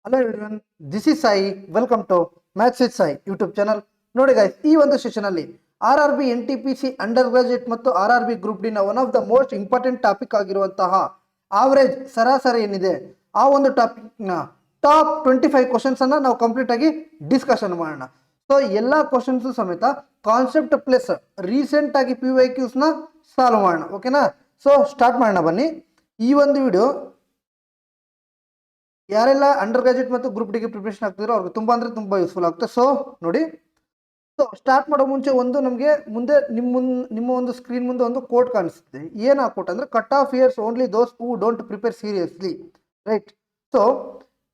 Hello everyone, this is Sai. Welcome to maths with Sai YouTube channel. ನೋಡಿ guys, ಈ ಒಂದು session ಅಲ್ಲಿ RRB NTPC ಅಂಡರ್ ಗ್ರಾಜುಯೇಟ್ ಮತ್ತು RRB group D ನ one of the most important topic ಆಗಿರುವಂತಹ average ಸರಾಸರಿ ಏನಿದೆ ಆ ಒಂದು ಟಾಪಿಕ್ ನ ಟಾಪ್ 25 ಕ್ವಶನ್ಸ್ ಅನ್ನ ನಾವು ಕಂಪ್ಲೀಟ್ ಆಗಿ ಡಿಸ್ಕಷನ್ ಮಾಡೋಣ. ಸೊ ಎಲ್ಲಾ ಕ್ವಶನ್ಸ್ ಸಮೇತ ಕಾನ್ಸೆಪ್ಟ್ ಪ್ಲಸ್ ರೀಸೆಂಟ್ ಆಗಿ PYQs ನ ಸಾಲ್ವ್ ಮಾಡೋಣ. ಓಕೆನಾ? ಸೊ ಸ್ಟಾರ್ಟ್ ಮಾಡೋಣ ಬನ್ನಿ. ಈ ಒಂದು ವಿಡಿಯೋ ಯಾರೆಲ್ಲ ಅಂಡರ್ ಗ್ರಾಜುಯೇಟ್ ಮತ್ತು ಗ್ರೂಪ್ ಡಿಗೆ ಪ್ರಿಪರೇಷನ್ ಆಗ್ತಿದ್ರು ಅವ್ರಿಗೆ ತುಂಬಾ ಅಂದ್ರೆ ತುಂಬಾ ಯೂಸ್ಫುಲ್ ಆಗುತ್ತೆ. ಸೊ ನೋಡಿ, ಸೊ ಸ್ಟಾರ್ಟ್ ಮಾಡೋ ಮುಂಚೆ ಒಂದು ನಮಗೆ ಮುಂದೆ ನಿಮ್ಮ ಒಂದು ಸ್ಕ್ರೀನ್ ಮುಂದೆ ಒಂದು ಕೋಟ್ ಕಾಣಿಸುತ್ತೆ. ಏನು ಆ ಕೋಟ್ ಅಂದ್ರೆ cut off years only those who don't prepare seriously, right? So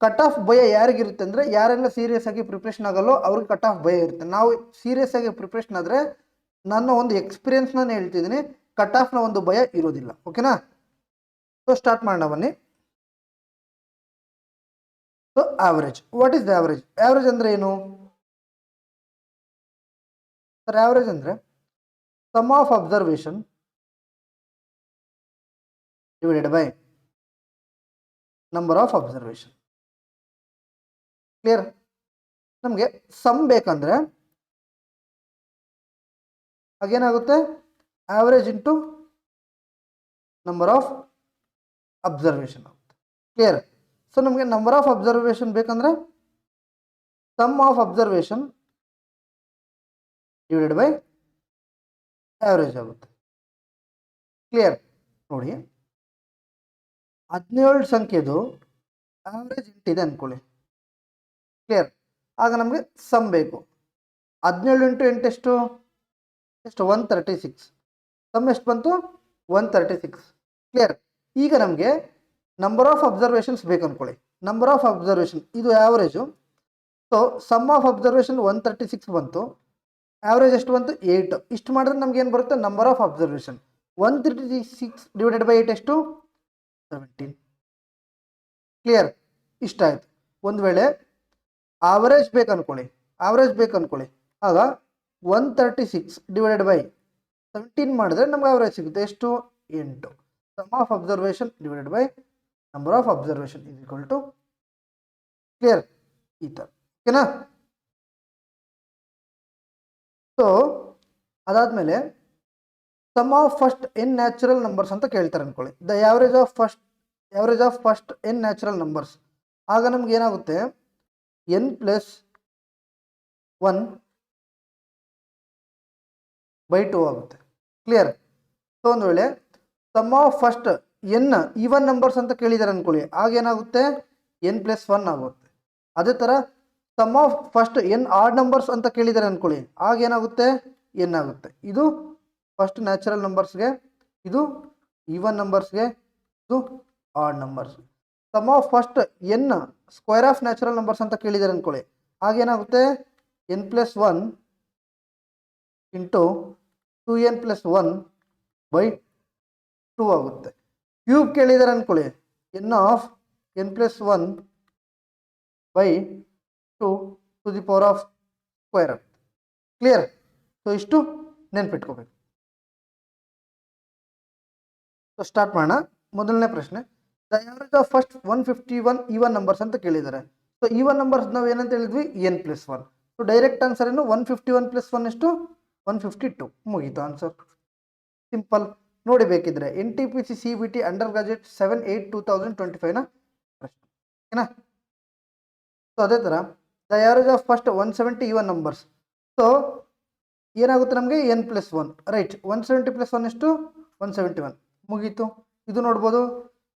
cut off ಭಯ ಯಾರಿಗಿರುತ್ತೆ ಅಂದ್ರೆ ಯಾರೆಲ್ಲ ಸೀರಿಯಸ್ ಆಗಿ ಪ್ರಿಪ್ರೇಷನ್ ಆಗಲ್ಲೋ ಅವ್ರಿಗೆ ಕಟ್ ಆಫ್ ಭಯ ಇರುತ್ತೆ. ನಾವು ಸೀರಿಯಸ್ ಆಗಿ ಪ್ರಿಪ್ರೇಷನ್ ಆದ್ರೆ ನನ್ನ ಒಂದು ಎಕ್ಸ್ಪೀರಿಯನ್ಸ್ ನಾನು ಹೇಳ್ತಿದ್ದೀನಿ, ಕಟ್ ಆಫ್ ನ ಒಂದು ಭಯ ಇರೋದಿಲ್ಲ. ಓಕೆನಾ? ಸೊ ಸ್ಟಾರ್ಟ್ ಮಾಡೋಣ ಬನ್ನಿ. So average, what is the average? Average ಅಂದ್ರೆ ಏನು ಸರ್? ಆವರೇಜ್ ಅಂದ್ರೆ sum of observation divided by number of observation. Clear? ನಮಗೆ ಸಮ್ ಬೇಕಂದ್ರೆ ಹಾಗೇನಾಗುತ್ತೆ, average into number of observation ಆಗುತ್ತೆ. ಕ್ಲಿಯರ್? ಸೊ ನಮಗೆ ನಂಬರ್ ಆಫ್ ಅಬ್ಸರ್ವೇಷನ್ ಬೇಕಂದ್ರೆ sum of observation divided by average ಆಗುತ್ತೆ. ಕ್ಲಿಯರ್? ನೋಡಿ, 17 ಸಂಖ್ಯೆದು ಆವರೇಜ್ ಇಂಟಿದೆ ಅನ್ಕೊಳ್ಳಿ. ಕ್ಲಿಯರ್? ಆಗ ನಮಗೆ ಸಮ್ ಬೇಕು. 17 ಇಂಟು 8 ಎಷ್ಟು? 136. ಸಮ್ ಎಷ್ಟು ಬಂತು? 136. ಕ್ಲಿಯರ್? ಈಗ ನಮಗೆ ನಂಬರ್ ಆಫ್ ಅಬ್ಸರ್ವೇಷನ್ಸ್ ಬೇಕು ಅನ್ಕೊಳ್ಳಿ. ನಂಬರ್ ಆಫ್ ಅಬ್ಸರ್ವೇಷನ್ ಇದು average. So sum of observation 136 ಬಂತು, ಆವರೇಜ್ ಎಷ್ಟು ಬಂತು? 8. ಇಷ್ಟು ಮಾಡಿದ್ರೆ ನಮ್ಗೆ ಏನು ಬರುತ್ತೆ? Number of observation 136 divided by 8 ಎಷ್ಟು? 17. ಕ್ಲಿಯರ್? ಇಷ್ಟ ಆಯ್ತು. ಒಂದು ವೇಳೆ ಆವರೇಜ್ ಬೇಕನ್ಕೊಳ್ಳಿ, ಆಗ 136 ಡಿವೈಡೆಡ್ ಬೈ 17 ಮಾಡಿದ್ರೆ ನಮ್ಗೆ ಆವರೇಜ್ ಸಿಗುತ್ತೆ ಎಷ್ಟು? 8. Sum of observation divided by number of observation is equal to, clear, ಈ ಥರ. ಓಕೆನಾ? ಸೊ ಅದಾದ್ಮೇಲೆ sum of first N natural numbers ಅಂತ ಕೇಳ್ತಾರೆ ಅನ್ಕೊಳ್ಳಿ. The average of first N natural numbers. ಆಗ ನಮ್ಗೆ ಏನಾಗುತ್ತೆ? ಎನ್ ಪ್ಲಸ್ 1 ಬೈ 2 ಆಗುತ್ತೆ. ಕ್ಲಿಯರ್? ಸೊ ಒಂದು ವೇಳೆ sum of first N even numbers ಅಂತ ಕೇಳಿದ್ದಾರೆ ಅನ್ಕೊಳ್ಳಿ, ಆಗ ಏನಾಗುತ್ತೆ? ಎನ್ ಪ್ಲಸ್ 1 ಆಗುತ್ತೆ. ಅದೇ ಥರ sum of first N odd numbers ಅಂತ ಕೇಳಿದ್ದಾರೆ ಅನ್ಕೊಳ್ಳಿ, ಆಗ ಏನಾಗುತ್ತೆ? ಎನ್ ಆಗುತ್ತೆ. ಇದು ಫಸ್ಟ್ ನ್ಯಾಚುರಲ್ ನಂಬರ್ಸ್ಗೆ, ಇದು ಈವನ್ ನಂಬರ್ಸ್ಗೆ, ಇದು odd numbers. Sum of first N square of natural numbers ಅಂತ ಕೇಳಿದ್ದಾರೆ ಅನ್ಕೊಳ್ಳಿ, ಆಗ ಏನಾಗುತ್ತೆ? N plus 1 into 2n plus 1 by 2 ಆಗುತ್ತೆ. ಕ್ಯೂಬ್ ಕೇಳಿದ್ದಾರೆ ಅನ್ಕೊಳ್ಳಿ, N of N plus 1 by 2 to the power of square ಆಗುತ್ತೆ. ಕ್ಲಿಯರ್? ಸೊ ಇಷ್ಟು ನೆನ್ಪಿಟ್ಕೋಬೇಕು. ಸೊ ಸ್ಟಾರ್ಟ್ ಮಾಡೋಣ. ಮೊದಲನೇ ಪ್ರಶ್ನೆ, the average of first 151 even numbers ಅಂತ ಕೇಳಿದ್ದಾರೆ. ಸೊ ಈವನ್ ನಂಬರ್ಸ್ ನಾವು ಏನಂತ ಹೇಳಿದ್ವಿ? N plus 1. So direct answer ಏನು? 151 ಪ್ಲಸ್ 1 ಎಷ್ಟು? 152. ಮುಗೀತು ಆನ್ಸರ್. ಸಿಂಪಲ್. ನೋಡಿ ಬೇಕಿದ್ರೆ NTPC CBT ಅಂಡರ್ ಗ್ರಾಜುಯೇಟ್ 7/8/2025 ನ ಪ್ರಶ್ನೆ. ಓಕೆನಾ? ಸೊ ಅದೇ ಥರ the average of first 170 even numbers. So ಏನಾಗುತ್ತೆ ನಮಗೆ? N plus 1, right? 170 ಪ್ಲಸ್ 1 ಎಷ್ಟು? 171. ಮುಗೀತು. ಇದು ನೋಡ್ಬೋದು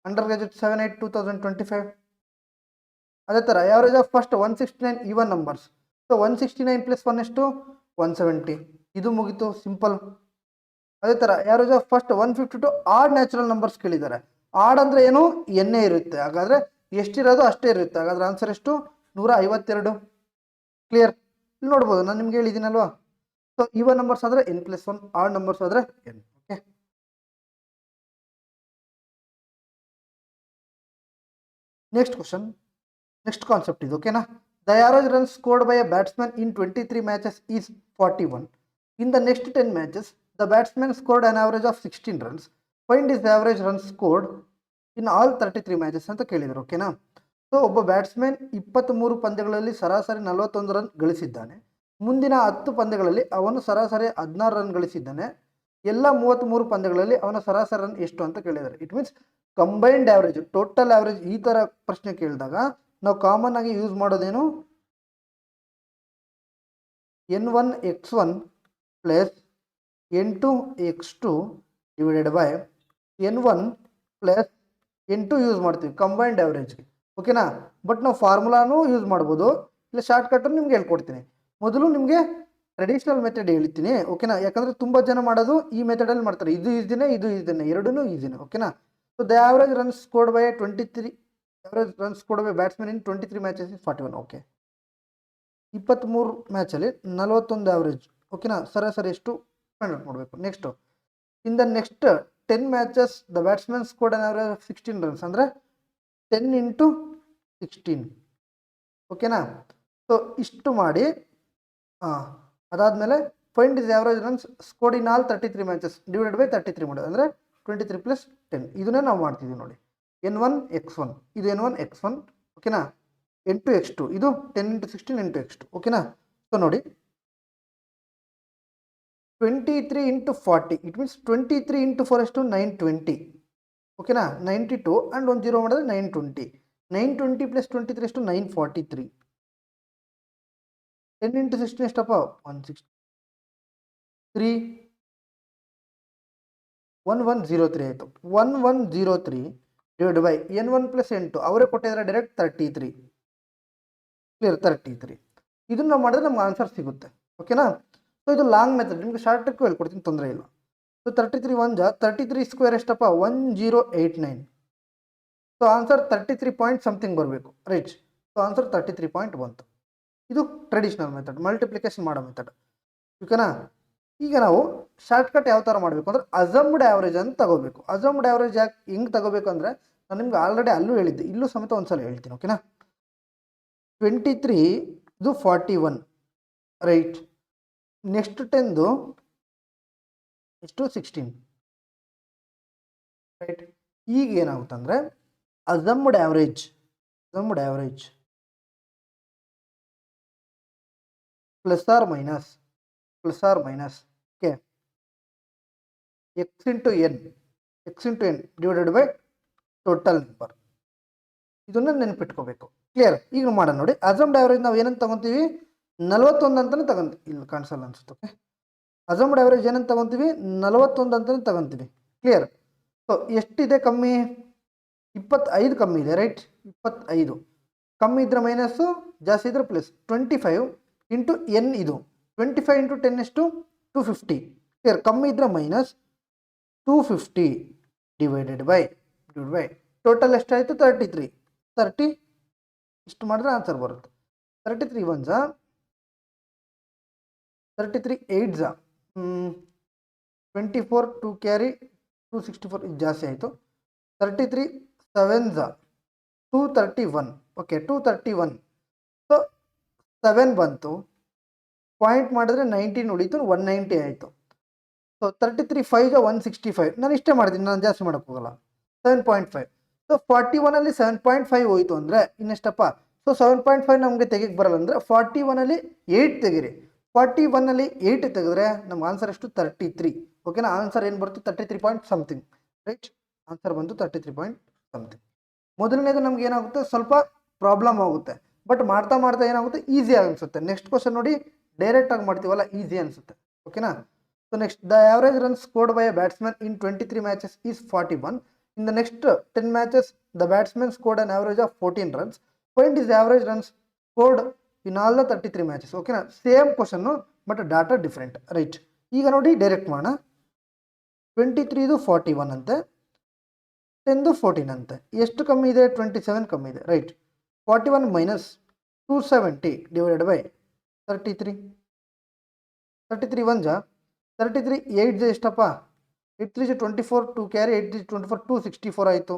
ಅಂಡರ್ ಗ್ರಾಜುಯೇಟ್ 7/8/2025. ಅದೇ ಥರ average of first 169 even numbers. So 169 plus 1 ಎಷ್ಟು? 170. ಇದು ಮುಗೀತು. ಸಿಂಪಲ್. ಅದೇ ಥರ average of first 152 odd natural numbers ಕೇಳಿದ್ದಾರೆ. ಆಡ್ ಅಂದರೆ ಏನು? ಎನ್ನೇ ಇರುತ್ತೆ. ಹಾಗಾದರೆ ಎಷ್ಟಿರೋದು ಅಷ್ಟೇ ಇರುತ್ತೆ. ಹಾಗಾದ್ರೆ ಆನ್ಸರ್ ಎಷ್ಟು? 152. ಕ್ಲಿಯರ್? ಇಲ್ಲಿ ನೋಡ್ಬೋದು, ನಾನು ನಿಮ್ಗೆ ಹೇಳಿದ್ದೀನಲ್ವಾ? ಸೊ ಈವನ್ ನಂಬರ್ಸ್ ಆದರೆ ಎನ್ ಪ್ಲಸ್ 1, ಆಡ್ ನಂಬರ್ಸ್ ಆದರೆ N. Okay, next question, next concept ಇದು. ಓಕೆನಾ? The average runs scored by a batsman in 23 matches is 41. In the next 10 matches the batsman scored an average of 16 runs. Find is the average runs scored in all 33 matches ಅಂತ ಕೇಳಿದರು. ಓಕೆನಾ? So ಒಬ್ಬ batsman 23 ಪಂದ್ಯಗಳಲ್ಲಿ ಸರಾಸರಿ 41 run ಗಳಿಸಿದ್ದಾನೆ. ಮುಂದಿನ 10 ಪಂದ್ಯಗಳಲ್ಲಿ ಅವನು ಸರಾಸರಿ 16 ರನ್ ಗಳಿಸಿದ್ದಾನೆ. ಎಲ್ಲ 33 ಪಂದ್ಯಗಳಲ್ಲಿ ಅವನ ಸರಾಸರಿ ರನ್ ಎಷ್ಟು ಅಂತ ಕೇಳಿದ್ದಾರೆ. It means combined average, total average ಈ ತರ ಪ್ರಶ್ನೆ ಕೇಳಿದಾಗ ನಾವು ಕಾಮನ್ ಆಗಿ ಯೂಸ್ ಮಾಡೋದೇನು, N1 x1 plus N2 x2 divided by N1 plus N2 use ಮಾಡ್ತೀವಿ ಕಂಬೈನ್ಡ್ ಆವ್ರೇಜ್ಗೆ. ಓಕೆನಾ. ಬಟ್ ನಾವು ಫಾರ್ಮುಲಾನು ಯೂಸ್ ಮಾಡ್ಬೋದು, ಇಲ್ಲ ಶಾರ್ಟ್ ಕಟ್ ನಿಮ್ಗೆ ಹೇಳ್ಕೊಡ್ತೀನಿ. ಮೊದಲು ನಿಮಗೆ ಟ್ರೆಡಿಷನಲ್ ಮೆಥಡ್ ಹೇಳ್ತೀನಿ. ಓಕೆನಾ. ಯಾಕಂದ್ರೆ ತುಂಬಾ ಜನ ಮಾಡೋದು ಈ ಮೆಥಡಲ್ಲಿ ಮಾಡ್ತಾರೆ. ಇದು ಈಸಿನೇ, ಇದು ಈಸಿನೇ, ಎರಡೂ ಈಸಿನೇ. ಓಕೆನಾ. So the average runs scored by 23 average runs scored by batsman in 23 matches is 41. Okay, 23 ಮ್ಯಾಚಲ್ಲಿ 41 average. ಓಕೆನಾ. ಸರಾಸರಿ ಎಷ್ಟು ಫೈಂಡ್ ಔಟ್ ಮಾಡಬೇಕು. Next in the next 10 matches the batsman scored an average 16 runs, ಅಂದರೆ 10 ಇಂಟು 16. ಓಕೆನಾ. ಸೊ ಇಷ್ಟು ಮಾಡಿ ಅದಾದಮೇಲೆ find is average runs scored in all 33 matches divided by 33 ಮಾಡೋದು, ಅಂದರೆ 23 ಪ್ಲಸ್ 10. ಇದನ್ನೇ ನಾವು ಮಾಡ್ತಿದ್ದೀವಿ ನೋಡಿ. N1 x1 ಇದು N1 x1. ಓಕೆನಾ. N2 x2 ಇದು 10 ಇಂಟು 16 ಇಂಟು x2. ಓಕೆನಾ. ಸೊ ನೋಡಿ 23 ಇಂಟು 40 ಇಟ್ ಮೀನ್ಸ್ 23 ಇಂಟು 4 ಎಷ್ಟು 920. ಓಕೆನಾ. 92 ಆ್ಯಂಡ್ 1 0 ಮಾಡಿದ್ರೆ 920. 920 ಪ್ಲಸ್ 23 ಎಷ್ಟು 943. 10 ಇಂಟು 16 ಎಷ್ಟಪ್ಪ 163. 1103 ಆಯಿತು. 1103 divide by N1 plus N2 ಅವರೇ ಕೊಟ್ಟಿದ್ದಾರೆ ಡೈರೆಕ್ಟ್ 33. ಕ್ಲಿಯರ್. 33 ಇದನ್ನ ನಾವು ಮಾಡಿದ್ರೆ ನಮ್ಗೆ ಆನ್ಸರ್ ಸಿಗುತ್ತೆ. ಓಕೆನಾ. ಸೊ ಇದು ಲಾಂಗ್ ಮೆಥಡ್, ನಿಮಗೆ ಶಾರ್ಟ್ ಟ್ರಿಕ್ ಹೇಳ್ಕೊಡ್ತೀನಿ, ತೊಂದರೆ ಇಲ್ಲ. ಸೊ 33 33 ಸ್ಕ್ವೇರ್ ಎಷ್ಟಪ್ಪ 1089. ಸೊ ಆನ್ಸರ್ 33 ಪಾಯಿಂಟ್ ಸಮಥಿಂಗ್ ಬರಬೇಕು. ರೈಟ್. ಸೊ ಆನ್ಸರ್ 33 ಪಾಯಿಂಟ್ ಬಂತು. ಇದು ಟ್ರೆಡಿಷನಲ್ ಮೆಥಡ್, ಮಲ್ಟಿಪ್ಲಿಕೇಶನ್ ಮಾಡೋ ಮೆಥಡ್. ಓಕೆನಾ. ಈಗ ನಾವು ಶಾರ್ಟ್ ಕಟ್ ಯಾವ ಥರ ಮಾಡಬೇಕು ಅಂದರೆ ಅಸಮ್ಡ್ ಆ್ಯಾವ್ರೇಜ್ ಅಂತ ತಗೋಬೇಕು. ಅಸಮ್ಡ್ ಆ್ಯಾವ್ರೇಜ್ ಯಾಕೆ ಹೆಂಗೆ ತಗೋಬೇಕು ಅಂದರೆ ನಾನು ನಿಮ್ಗೆ ಆಲ್ರೆಡಿ ಅಲ್ಲೂ ಹೇಳಿದ್ದೆ, ಇಲ್ಲೂ ಸಮೇತ ಒಂದ್ಸಲ ಹೇಳ್ತೀನಿ. ಓಕೆನಾ. 23 ಇದು 41. ರೈಟ್. ನೆಕ್ಸ್ಟ್ 10 ಎಷ್ಟು 16. ರೈಟ್. ಈಗ ಏನಾಗುತ್ತಂದರೆ assumed average plus or minus okay x into n divided by total number. ಇದನ್ನ ನೆನಪಿಟ್ಕೋಬೇಕು. ಕ್ಲಿಯರ್. ಈಗ ಮಾಡೋಣ ನೋಡಿ. ಅಸಮ್ಡ್ ಆವ್ರೇಜ್ ನಾವು ಏನಂತ ತಗೊಂತೀವಿ 41 ಅಂತಲೇ ತಗೊಂತೀವಿ. ಇಲ್ಲಿ ಕಾಣಿಸಲ್ಲ ಅನ್ಸುತ್ತೆ. ಓಕೆ. ಅಸಮ್ಡ್ ಆವ್ರೇಜ್ ಏನಂತ ತಗೊಂತೀವಿ 41 ಅಂತಲೇ ತಗೊಂತೀವಿ. ಕ್ಲಿಯರ್. ಸೊ ಎಷ್ಟಿದೆ ಕಮ್ಮಿ 25 ಕಮ್ಮಿ ಇದೆ. ರೈಟ್. 25 ಕಮ್ಮಿ ಇದ್ರೆ ಮೈನಸ್ಸು, ಜಾಸ್ತಿ ಇದ್ರೆ ಪ್ಲಸ್. 25 ಇಂಟು ಎನ್ ಇದು 25 ಇಂಟು 10 ಎಷ್ಟು 250. ಕ್ಲಿಯರ್. ಕಮ್ಮಿ ಇದ್ರೆ ಮೈನಸ್ 250 ಡಿವೈಡೆಡ್ ಬೈ ಟೋಟಲ್ ಎಷ್ಟಾಯಿತು 33. 30 ಇಷ್ಟು ಮಾಡಿದ್ರೆ ಆನ್ಸರ್ ಬರುತ್ತೆ. 33 1 33 8 24 2 ಕ್ಯಾರಿ 264 ಇದು ಜಾಸ್ತಿ ಆಯಿತು. 33 7 231. ಓಕೆ 231. ಸೊ 7 ಬಂತು, ಪಾಯಿಂಟ್ ಮಾಡಿದ್ರೆ 19 ಉಳಿತು, 190 ಆಯಿತು. ಸೊ 33 5 165. ನಾನು ಇಷ್ಟೇ ಮಾಡ್ತೀನಿ, ನಾನು ಜಾಸ್ತಿ ಮಾಡೋಕ್ಕೆ ಹೋಗಲ್ಲ. 7.5. ಸೊ 41ಅಲ್ಲಿ 7.5 ಹೋಯಿತು ಅಂದರೆ ಇನ್ನೆಷ್ಟಪ್ಪ. ಸೊ 7.5 ನಮಗೆ ತೆಗಿಗೆ ಬರಲ್ಲ ಅಂದರೆ 41ಅಲ್ಲಿ 8 ತೆಗಿರಿ. 41ಅಲ್ಲಿ 8 ತೆಗೆದ್ರೆ ನಮ್ಮ ಆನ್ಸರ್ ಎಷ್ಟು 33. ಓಕೆನಾ. ಆನ್ಸರ್ ಏನು ಬರುತ್ತೆ 33 ಪಾಯಿಂಟ್ ಸಮಥಿಂಗ್. ರೈಟ್. ಆನ್ಸರ್ ಬಂತು 33 ಪಾಯಿಂಟ್ ಸಮಥಿಂಗ್. ಮೊದಲನೇದು ನಮ್ಗೆ ಏನಾಗುತ್ತೆ ಸ್ವಲ್ಪ ಪ್ರಾಬ್ಲಮ್ ಆಗುತ್ತೆ, ಬಟ್ ಮಾಡ್ತಾ ಏನಾಗುತ್ತೆ ಈಸಿ ಅನಿಸುತ್ತೆ. ನೆಕ್ಸ್ಟ್ ಕ್ವಶನ್ ನೋಡಿ, ಡೈರೆಕ್ಟಾಗಿ ಮಾಡ್ತೀವಲ್ಲ ಈಸಿ ಅನಿಸುತ್ತೆ. ಓಕೆನಾ. So next the average run scored by a batsman in 23 matches is 41. In the next 10 matches the batsman scored an average of 14 runs. Find is average runs scored in all the 33 matches. ಓಕೆನಾ. Same ಕ್ವಶನ್ನು but data different. Right. ಈಗ ನೋಡಿ direct ಮಾಡೋಣ. 23 41 ಅಂತೆ, 10 14 ಅಂತೆ. ಎಷ್ಟು ಕಮ್ಮಿ ಇದೆ 27 ಕಮ್ಮಿ ಇದೆ. ರೈಟ್. 41 minus 270 divided by 33. 33 1 33 8 ಎಷ್ಟಪ್ಪ 8 3 24 2 ಕ್ಯಾರಿ 8 3 24 264 ಆಯಿತು.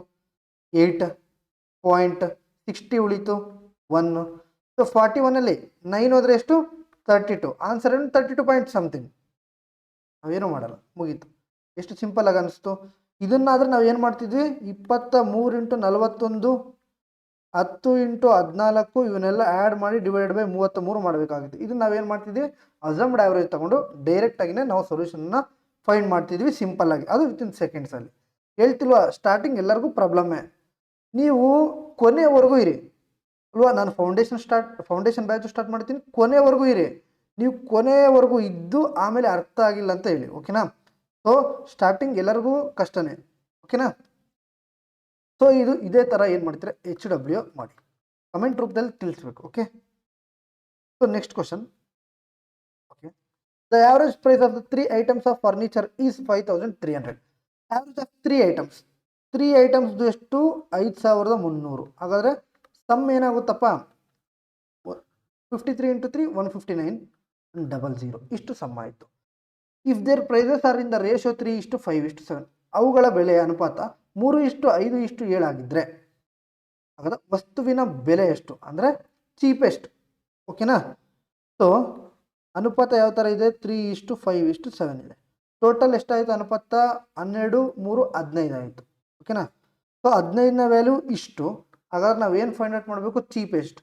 8.60 ಉಳಿತು 1. ಸೊ 41ಅಲ್ಲಿ 9 ಹೋದರೆ ಎಷ್ಟು 32. ಆನ್ಸರ್ ಏನು 32 ಪಾಯಿಂಟ್ ಸಮಥಿಂಗ್. ನಾವೇನು ಮಾಡಲ್ಲ, ಮುಗೀತು. ಎಷ್ಟು ಸಿಂಪಲ್ ಆಗಿ ಅನಿಸ್ತು. ಇದನ್ನಾದರೆ ನಾವು ಏನು ಮಾಡ್ತಿದ್ವಿ 23 ಇಂಟು 41 10 ಇಂಟು 14 ಇವನ್ನೆಲ್ಲ ಆ್ಯಡ್ ಮಾಡಿ ಡಿವೈಡ್ ಬೈ 33 ಮಾಡಬೇಕಾಗುತ್ತೆ. ಇದು ನಾವೇನು ಮಾಡ್ತಿದ್ವಿ, ಅಸಮ್ಡ್ ಆವ್ರೇಜ್ ತಗೊಂಡು ಡೈರೆಕ್ಟಾಗಿನೇ ನಾವು ಸೊಲ್ಯೂಷನ್ನ ಫೈಂಡ್ ಮಾಡ್ತಿದ್ವಿ ಸಿಂಪಲ್ ಆಗಿ, ಅದು ವಿತಿನ್ ಸೆಕೆಂಡ್ಸಲ್ಲಿ. ಹೇಳ್ತಿಲ್ವಾ, ಸ್ಟಾರ್ಟಿಂಗ್ ಎಲ್ಲರಿಗೂ ಪ್ರಾಬ್ಲಮ್ಮೇ. ನೀವು ಕೊನೆವರೆಗೂ ಇರಿ ಅಲ್ವಾ, ನಾನು ಫೌಂಡೇಶನ್ ಬ್ಯಾಚ್ ಸ್ಟಾರ್ಟ್ ಮಾಡ್ತೀನಿ, ಕೊನೆವರೆಗೂ ಇರಿ. ನೀವು ಕೊನೆವರೆಗೂ ಇದ್ದು ಆಮೇಲೆ ಅರ್ಥ ಆಗಿಲ್ಲ ಅಂತ ಹೇಳಿ, ಓಕೆನಾ. ಸೊ ಸ್ಟಾರ್ಟಿಂಗ್ ಎಲ್ಲರಿಗೂ ಕಷ್ಟನೇ, ಓಕೆನಾ. ಸೊ ಇದು ಇದೇ ಥರ ಏನು ಮಾಡ್ತೀರಾ, HW ಮಾಡಿ ಕಮೆಂಟ್ ರೂಪದಲ್ಲಿ ತಿಳಿಸ್ಬೇಕು, okay. So next question, okay. The average price of the 3 items of furniture is 5300. Average of 3 items, 3 ಐಟಮ್ಸ್ದು ಎಷ್ಟು, 5300. ಹಾಗಾದರೆ ಸಮ್ ಏನಾಗುತ್ತಪ್ಪ, 53 ಇಂಟು 3 159 ಇಷ್ಟು ಸಮ್ ಆಯಿತು. If their prices are in the ratio 3:5:7, ಅವುಗಳ ಬೆಲೆಯ ಅನುಪಾತ 3:5:7 ಆಗಿದ್ದರೆ ಹಾಗಾದ್ರೆ ವಸ್ತುವಿನ ಬೆಲೆ ಎಷ್ಟು ಅಂದರೆ ಚೀಪೆಸ್ಟ್, ಓಕೆನಾ. ಸೊ ಅನುಪಾತ ಯಾವ ಥರ ಇದೆ, 3:5:7 ಇದೆ. ಟೋಟಲ್ ಎಷ್ಟಾಯಿತು ಅನುಪಾತ, 12, 3, 15 ಆಯಿತು, ಓಕೆನಾ. ಸೊ 15ನ ವ್ಯಾಲ್ಯೂ ಇಷ್ಟು. ಹಾಗಾದ್ರೆ ನಾವೇನು ಫೈಂಡ್ ಔಟ್ ಮಾಡಬೇಕು, ಚೀಪೆಸ್ಟ್.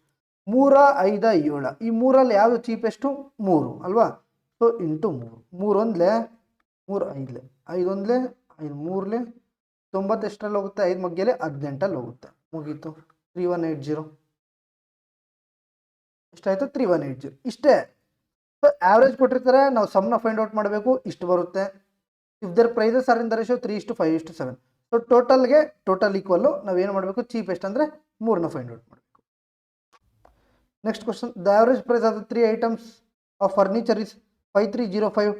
3, 5, 7, ಈ ಮೂರಲ್ಲಿ ಯಾವುದು ಚೀಪೆಸ್ಟು, 3 ಅಲ್ವಾ. ಸೊ ಇಂಟು 3, 3 ಒಂದ್ಲೆ 3 5ಲೆ 5 ಒಂದ್ಲೆ 5 3ಲೆ 90 ಎಷ್ಟರಲ್ಲಿ ಹೋಗುತ್ತೆ, 5 ಮಗ್ಗೆಲೆ 18ಅಲ್ಲಿ ಹೋಗುತ್ತೆ, ಮುಗೀತು. 3180 ಎಷ್ಟಾಯಿತು, 3180 ಇಷ್ಟೇ. ಸೊ ಆವ್ರೇಜ್ ಕೊಟ್ಟಿರ್ತಾರೆ, ನಾವು ಸಮ್ನ ಫೈಂಡ್ ಔಟ್ ಮಾಡಬೇಕು, ಇಷ್ಟು ಬರುತ್ತೆ. If their prices are in the ratio 3:5:7, so total equal ನಾವೇನು ಮಾಡಬೇಕು, ಚೀಪೆಸ್ಟ್ ಅಂದರೆ 3ನ ಫೈಂಡ್ ಔಟ್ ಮಾಡಬೇಕು. Next question, the average price of the 3 items of furniture is 5305.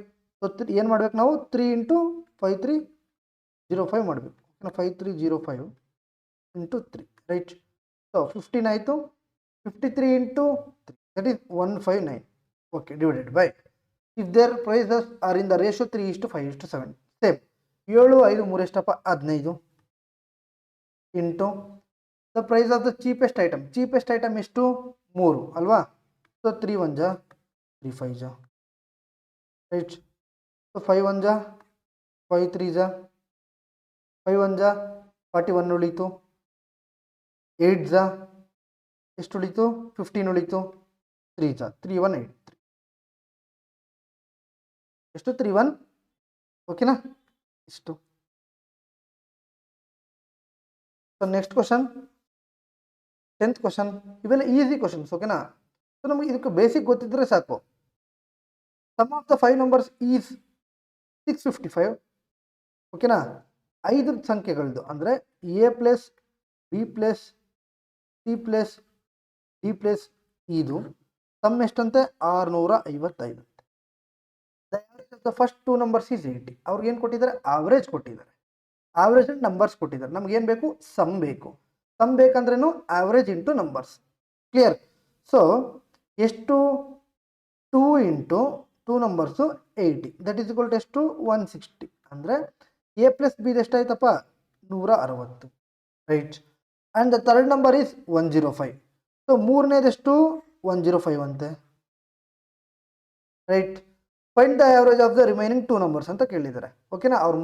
So ಏನು ಮಾಡ್ಬೇಕು ನಾವು, 3 ಇಂಟು 5305 ಮಾಡಬೇಕು, 5305 ಇಂಟು 3, ರೈಟ್. ಸೊ 15 ಆಯಿತು. 53 into 3 that is 159, okay, divided by if their prices are in the ratio 3:5:7, same 7, 5, 3 ಎಷ್ಟಪ್ಪ, 15 into the price of the cheapest item ಎಷ್ಟು, 3 ಅಲ್ವಾ. So 3 1 ಜಾ 3 5 ಜಾ, ರೈಟ್. ಸೊ 5 1 ಜಾ 5 3 ಜಾ 5 1 ಜಾ 41 ಉಳೀತು. 8 ಜಾ ಎಷ್ಟು ಉಳೀತು, 15 ಉಳೀತು. 3 ಜಾ 3183 ಎಷ್ಟು, 31, ಓಕೆನಾ, ಇಷ್ಟು. So next question, 10th question. ಇವೆಲ್ಲ ಈಸಿ ಕ್ವಶನ್ಸ್, ಓಕೆನಾ. ಸೊ ನಮಗೆ ಇದಕ್ಕೆ ಬೇಸಿಕ್ ಗೊತ್ತಿದ್ರೆ ಸಾಕು. Sum of the 5 numbers is 655, ಓಕೆನಾ. 5 ಸಂಖ್ಯೆಗಳದ್ದು ಅಂದರೆ A plus B plus C plus D plus ಇದು ಸಮ್ ಎಷ್ಟಂತೆ, 655. The average of the first 2 numbers is 80. ಅವ್ರಿಗೇನು ಕೊಟ್ಟಿದ್ದಾರೆ, ಆವರೇಜ್ ಕೊಟ್ಟಿದ್ದಾರೆ. ಆವರೇಜ್ ಅಂಡ್ ನಂಬರ್ಸ್ ಕೊಟ್ಟಿದ್ದಾರೆ. ನಮ್ಗೇನು ಬೇಕು, ಸಮ್ ಬೇಕು. ಸಮ್ ಬೇಕಂದ್ರೇನು, average into numbers, clear. So ಎಷ್ಟು, 2 into 2 numbers 80 that is equal to ಎಷ್ಟು, 160. ಅಂದರೆ A ಪ್ಲಸ್ ಬಿ ಎಷ್ಟಾಯ್ತಪ್ಪ, 160, right. And the third number is 105. So ಮೂರನೇದೆಷ್ಟು, 105 ಅಂತೆ, right. Find the average of the remaining 2 numbers ಅಂತ ಕೇಳಿದ್ದಾರೆ, ಓಕೆನಾ. ಅವ್ರು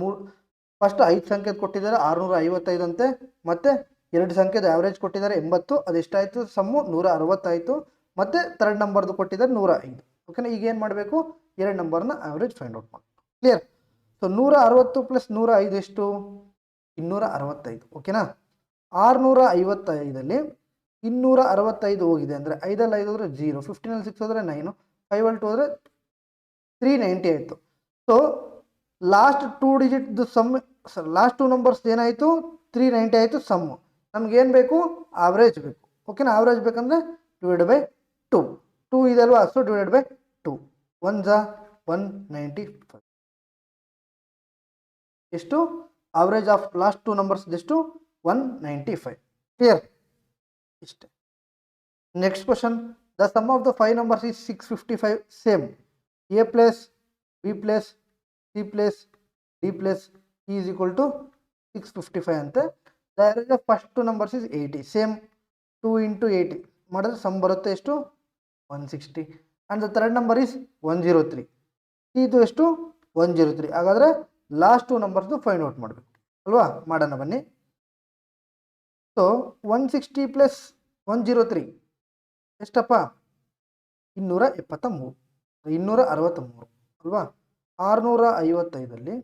ಫಸ್ಟ್ 5 ಸಂಖ್ಯೆದು ಕೊಟ್ಟಿದ್ದಾರೆ 655 ಅಂತೆ, ಮತ್ತು 2 ಸಂಖ್ಯೆದು ಆವರೇಜ್ ಕೊಟ್ಟಿದ್ದಾರೆ 80, ಅದೆಷ್ಟಾಯಿತು ಸಮ್ಮು 160 ಆಯಿತು. ಮತ್ತು ಥರ್ಡ್ ನಂಬರ್ದು ಕೊಟ್ಟಿದ್ದಾರೆ 105, ಓಕೆನಾ. ಈಗ ಏನು ಮಾಡಬೇಕು, 2 ನಂಬರ್ನ ಆವರೇಜ್ ಫೈಂಡ್ ಔಟ್ ಮಾಡಿ, ಕ್ಲಿಯರ್. ಸೊ 160 ಪ್ಲಸ್ 105 ಎಷ್ಟು, 265, ಓಕೆನಾ. 655ಅಲ್ಲಿ 265 ಹೋಗಿದೆ ಅಂದರೆ 5ಅಲ್ಲಿ 5 ಹೋದರೆ 0, 15ಅಲ್ಲಿ 6 ಹೋದರೆ 9, 5ಅಲ್ಲಿ 2 ಹೋದರೆ 390 ಆಯಿತು. ಸೊ ಲಾಸ್ಟ್ 2 ಡಿಜಿಟ್ದು ಸಮ್, ಲಾಸ್ಟ್ 2 ನಂಬರ್ಸ್ ಏನಾಯಿತು, 390 ಆಯಿತು ಸಮ್ಮು. ನಮ್ಗೇನು ಬೇಕು, ಆವ್ರೇಜ್ ಬೇಕು, ಓಕೆನಾ. ಆವ್ರೇಜ್ ಬೇಕಂದರೆ ಡಿವೈಡ್ ಬೈ 2 ಇದೆ ಅಲ್ವಾ. ಸೊ ಡಿವೈಡ್ ಬೈ 2, 1 ಜಾ 195 ಎಷ್ಟು, ಆವ್ರೇಜ್ ಆಫ್ ಲಾಸ್ಟ್ 2 ನಂಬರ್ಸ್ ಎಷ್ಟು, 195, ಕ್ಲಿಯರ್, ಇಷ್ಟೇ. Next question, the sum of the 5 numbers is 655, same. A plus B plus C plus D plus E is equal to 655 ಅಂತೆ. The average of first 2 numbers is 80, same. 2 into 80 ಮಾಡಿದ್ರೆ sum ಬರುತ್ತೆ ಎಷ್ಟು, 160. And the third number is 103, ಇದು ಎಷ್ಟು, 103. ಹಾಗಾದರೆ last 2 ನಂಬರ್ಸ್ದು find out ಮಾಡಬೇಕು ಅಲ್ವಾ. ಮಾಡೋಣ ಬನ್ನಿ. ಸೊ 160 ಪ್ಲಸ್ 103 ಎಷ್ಟಪ್ಪ? 273, 263 ಅಲ್ವಾ? 655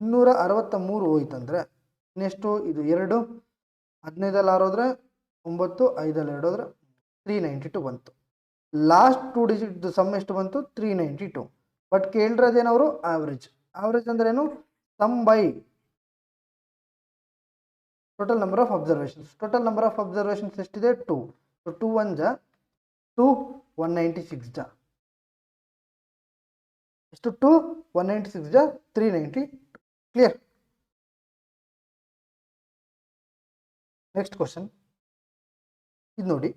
263 ಹೋಯ್ತಂದರೆ ಇನ್ನೆಷ್ಟು? ಇದು 2, 15 6 ಹೋದ್ರೆ 9, 5 2 ಹೋದ್ರೆ 392 ಬಂತು. ಲಾಸ್ಟ್ 2 ಡಿಜಿಟ್ ಸಮ್ ಎಷ್ಟು ಬಂತು? 392. ಬಟ್ ಕೇಳಿರೋದೇನವರು ಆವ್ರೇಜ್. ಆವ್ರೇಜ್ ಅಂದ್ರೇನು? Sum by total number of observations. Total number of observations ಎಷ್ಟಿದೆ? 2. ಸೊ 2 1 ಜಾ 2, 196 ಜಾ ಎಷ್ಟು? 2 196 ಜಾ 390. ಕ್ಲಿಯರ್? ನೆಕ್ಸ್ಟ್ ಕ್ವಶನ್ ಇದು ನೋಡಿ.